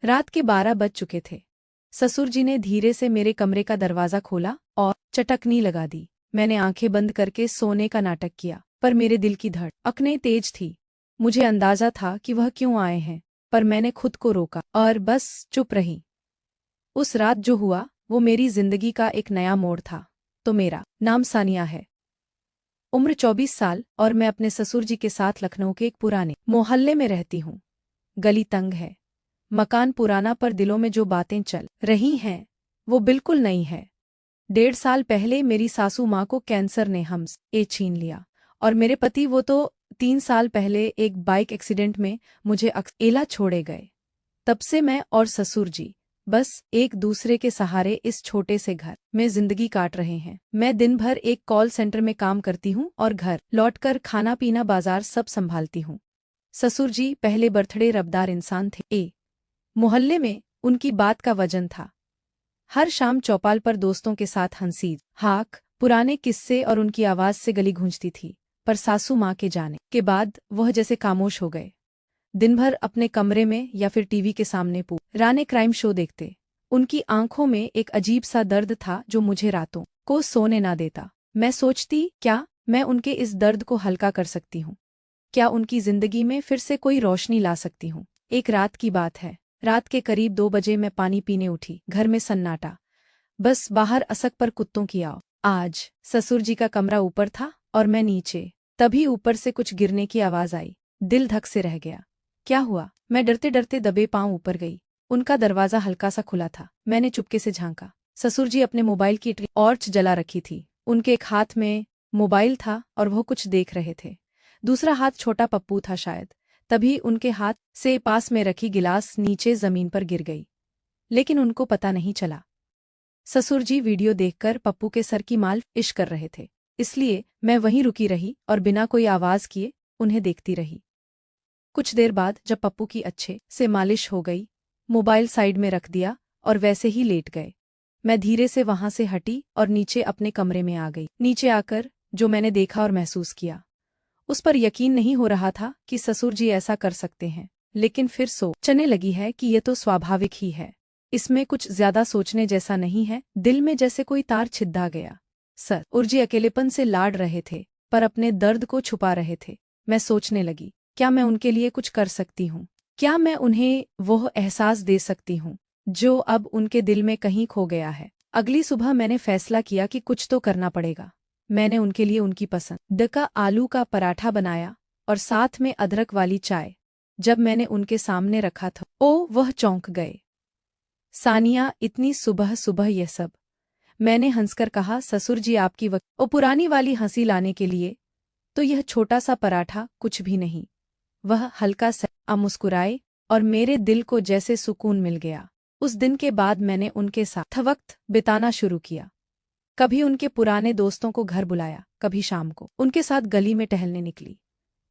रात के 12 बज चुके थे। ससुर जी ने धीरे से मेरे कमरे का दरवाज़ा खोला और चटकनी लगा दी। मैंने आंखें बंद करके सोने का नाटक किया, पर मेरे दिल की धड़कनें तेज थी। मुझे अंदाजा था कि वह क्यों आए हैं, पर मैंने खुद को रोका और बस चुप रही। उस रात जो हुआ वो मेरी जिंदगी का एक नया मोड़ था। तो मेरा नाम सानिया है, उम्र 24 साल, और मैं अपने ससुर जी के साथ लखनऊ के एक पुराने मोहल्ले में रहती हूँ। गली तंग है, मकान पुराना, पर दिलों में जो बातें चल रही हैं वो बिल्कुल नई है। 1.5 साल पहले मेरी सासू माँ को कैंसर ने हमसे छीन लिया, और मेरे पति वो तो 3 साल पहले एक बाइक एक्सीडेंट में मुझे अकेला छोड़े गए। तब से मैं और ससुर जी बस एक दूसरे के सहारे इस छोटे से घर में जिंदगी काट रहे हैं। मैं दिन भर एक कॉल सेंटर में काम करती हूँ और घर लौटकर खाना पीना बाजार सब संभालती हूँ। ससुर जी पहले बर्थडे रबदार इंसान थे। मोहल्ले में उनकी बात का वजन था। हर शाम चौपाल पर दोस्तों के साथ हंसी हाक, पुराने किस्से और उनकी आवाज से गली गूंजती थी। पर सासू माँ के जाने के बाद वह जैसे खामोश हो गए। दिन भर अपने कमरे में या फिर टीवी के सामने पुराने क्राइम शो देखते। उनकी आंखों में एक अजीब सा दर्द था जो मुझे रातों को सोने ना देता। मैं सोचती, क्या मैं उनके इस दर्द को हल्का कर सकती हूँ? क्या उनकी जिंदगी में फिर से कोई रोशनी ला सकती हूँ? एक रात की बात है। रात के करीब 2 बजे मैं पानी पीने उठी। घर में सन्नाटा, बस बाहर असक पर कुत्तों की आव। आज ससुर जी का कमरा ऊपर था और मैं नीचे। तभी ऊपर से कुछ गिरने की आवाज आई। दिल धक से रह गया। क्या हुआ? मैं डरते डरते दबे पांव ऊपर गई। उनका दरवाजा हल्का सा खुला था। मैंने चुपके से झांका। ससुर जी अपने मोबाइल की टॉर्च जला रखी थी। उनके एक हाथ में मोबाइल था और वह कुछ देख रहे थे। दूसरा हाथ छोटा पप्पू था शायद। तभी उनके हाथ से पास में रखी गिलास नीचे जमीन पर गिर गई, लेकिन उनको पता नहीं चला। ससुर जी वीडियो देखकर पप्पू के सर की मालिश कर रहे थे, इसलिए मैं वहीं रुकी रही और बिना कोई आवाज किए उन्हें देखती रही। कुछ देर बाद जब पप्पू की अच्छे से मालिश हो गई, मोबाइल साइड में रख दिया और वैसे ही लेट गए। मैं धीरे से वहां से हटी और नीचे अपने कमरे में आ गई। नीचे आकर जो मैंने देखा और महसूस किया, उस पर यकीन नहीं हो रहा था कि ससुर जी ऐसा कर सकते हैं। लेकिन फिर सोचने लगी है कि ये तो स्वाभाविक ही है, इसमें कुछ ज्यादा सोचने जैसा नहीं है। दिल में जैसे कोई तार छिद्दा गया। ससुर जी अकेलेपन से लाड़ रहे थे, पर अपने दर्द को छुपा रहे थे। मैं सोचने लगी, क्या मैं उनके लिए कुछ कर सकती हूँ? क्या मैं उन्हें वो एहसास दे सकती हूँ जो अब उनके दिल में कहीं खो गया है? अगली सुबह मैंने फैसला किया कि कुछ तो करना पड़ेगा। मैंने उनके लिए उनकी पसंद का आलू का पराठा बनाया और साथ में अदरक वाली चाय। जब मैंने उनके सामने रखा था, वह चौंक गए। सानिया, इतनी सुबह सुबह यह सब? मैंने हंसकर कहा। ससुर जी आपकी पुरानी वाली हंसी लाने के लिए तो यह छोटा सा पराठा कुछ भी नहीं। वह हल्का सा मुस्कुराए और मेरे दिल को जैसे सुकून मिल गया। उस दिन के बाद मैंने उनके साथ वक्त बिताना शुरू किया। कभी उनके पुराने दोस्तों को घर बुलाया, कभी शाम को उनके साथ गली में टहलने निकली।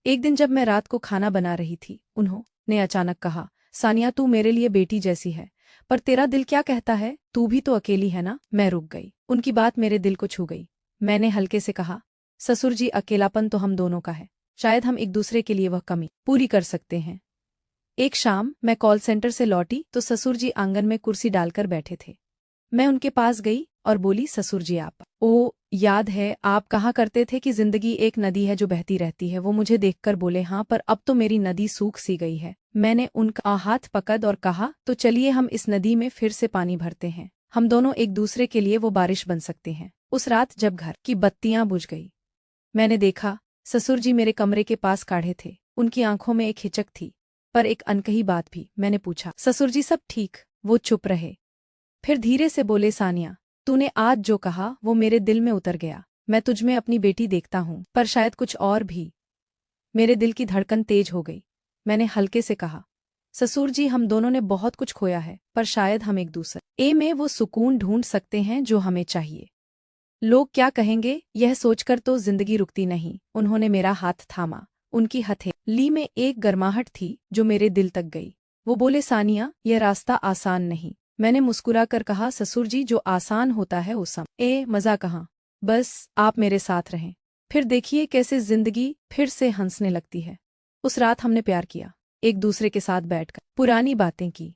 एक दिन जब मैं रात को खाना बना रही थी, उन्होंने अचानक कहा, सानिया, तू मेरे लिए बेटी जैसी है, पर तेरा दिल क्या कहता है? तू भी तो अकेली है ना? मैं रुक गई। उनकी बात मेरे दिल को छू गई। मैंने हल्के से कहा, ससुर जी, अकेलापन तो हम दोनों का है। शायद हम एक दूसरे के लिए वह कमी पूरी कर सकते हैं। एक शाम मैं कॉल सेंटर से लौटी तो ससुर जी आंगन में कुर्सी डालकर बैठे थे। मैं उनके पास गई और बोली, ससुर जी आप, याद है आप कहा करते थे कि जिंदगी एक नदी है जो बहती रहती है। वो मुझे देखकर बोले, हाँ, पर अब तो मेरी नदी सूख सी गई है। मैंने उनका हाथ पकड़ और कहा, तो चलिए हम इस नदी में फिर से पानी भरते हैं। हम दोनों एक दूसरे के लिए वो बारिश बन सकते हैं। उस रात जब घर की बत्तियां बुझ गई, मैंने देखा ससुर जी मेरे कमरे के पास खड़े थे। उनकी आंखों में एक हिचक थी, पर एक अनकही बात भी। मैंने पूछा, ससुर जी सब ठीक? वो चुप रहे, फिर धीरे से बोले, सानिया, तूने आज जो कहा वो मेरे दिल में उतर गया। मैं तुझमें अपनी बेटी देखता हूँ, पर शायद कुछ और भी। मेरे दिल की धड़कन तेज हो गई। मैंने हल्के से कहा, ससुर जी, हम दोनों ने बहुत कुछ खोया है, पर शायद हम एक दूसरे में वो सुकून ढूंढ सकते हैं जो हमें चाहिए। लोग क्या कहेंगे, यह सोचकर तो जिंदगी रुकती नहीं। उन्होंने मेरा हाथ थामा। उनकी हथेली में एक गर्माहट थी जो मेरे दिल तक गई। वो बोले, सानिया, यह रास्ता आसान नहीं। मैंने मुस्कुरा कर कहा, ससुर जी, जो आसान होता है उस समय मजा कहाँ। बस आप मेरे साथ रहें, फिर देखिए कैसे जिंदगी फिर से हंसने लगती है। उस रात हमने प्यार किया, एक दूसरे के साथ बैठकर पुरानी बातें की।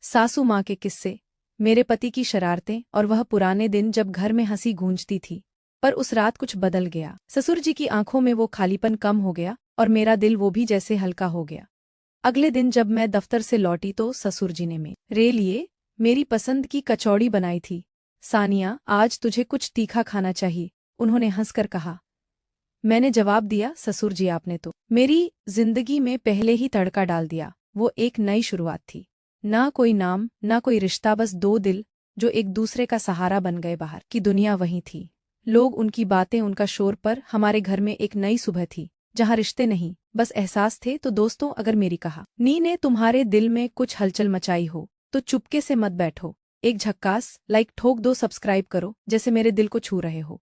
सासू माँ के किस्से, मेरे पति की शरारतें और वह पुराने दिन जब घर में हंसी गूंजती थी। पर उस रात कुछ बदल गया। ससुर जी की आंखों में वो खालीपन कम हो गया और मेरा दिल वो भी जैसे हल्का हो गया। अगले दिन जब मैं दफ्तर से लौटी तो ससुर जी ने मेरे लिए मेरी पसंद की कचौड़ी बनाई थी। सानिया, आज तुझे कुछ तीखा खाना चाहिए, उन्होंने हंसकर कहा। मैंने जवाब दिया, ससुर जी आपने तो मेरी जिंदगी में पहले ही तड़का डाल दिया। वो एक नई शुरुआत थी। ना कोई नाम, ना कोई रिश्ता, बस दो दिल जो एक दूसरे का सहारा बन गए। बाहर की दुनिया वहीं थी, लोग, उनकी बातें, उनका शोर, पर हमारे घर में एक नई सुबह थी जहाँ रिश्ते नहीं बस एहसास थे। तो दोस्तों, अगर मेरी कहानी ने तुम्हारे दिल में कुछ हलचल मचाई हो तो चुपके से मत बैठो, एक झक्कास लाइक ठोक दो, सब्सक्राइब करो जैसे मेरे दिल को छू रहे हो।